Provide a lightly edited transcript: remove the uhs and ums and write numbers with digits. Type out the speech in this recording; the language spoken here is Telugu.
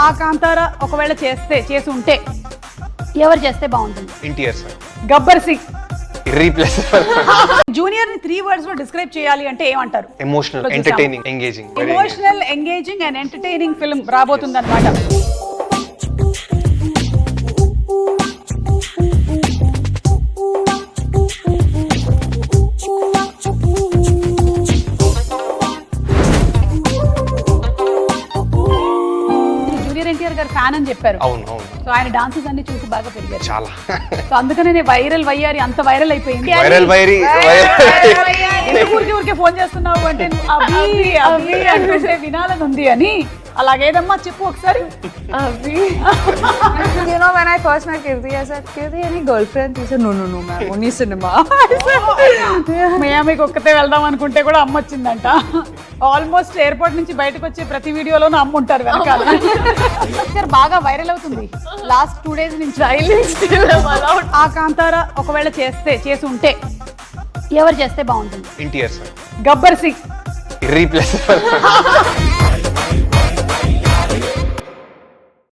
ఆ కాంతార ఒకవేళ చేసి ఉంటే ఎవరు చేస్తే బాగుంటుంది? NTR sir. Gabbar Singh. Irreplaceable. Junior ని 3 words లో డిస్క్రైబ్ చేయాలి అంటే ఏమంటారు? Emotional, entertaining, engaging. Emotional, engaging and entertaining film రాబోతుంది అనమాట. ఎన్టీఆర్ గారు ఫ్యాన్ అని చెప్పారు. అవును అవును. సో ఆయన డాన్సెస్ అన్ని చూసి బాగా పెరిగారు చాలా. సో అందుకనే వైరల్ వయ్యారి అంత వైరల్ అయిపోయింది. ఊరికే ఫోన్ చేస్తున్నావు అంటే అవి అవి అంటే వినాలని ఉంది అని. అలాగేదమ్మా చెప్పు ఒకసారి. You know, when I first met Kirti, I said, Kirti, any girlfriend? He said, no, ma'am, only cinema. మియామికి ఒక్కతే వెళ్దాం అనుకుంటే కూడా అమ్మ వచ్చిందంట. ఆల్మోస్ట్ ఎయిర్పోర్ట్ నుంచి బయటకు వచ్చే ప్రతి వీడియోలోనూ అమ్మ ఉంటారు వెనకాల. బాగా వైరల్ అవుతుంది లాస్ట్ 2 days నుంచి. ఆ కాంతార ఒకవేళ చేసి ఉంటే ఎవరు చేస్తే బాగుంటుంది? ఎన్టీఆర్ సార్. గబ్బర్ సింగ్. ఇర్రీప్లేసబుల్.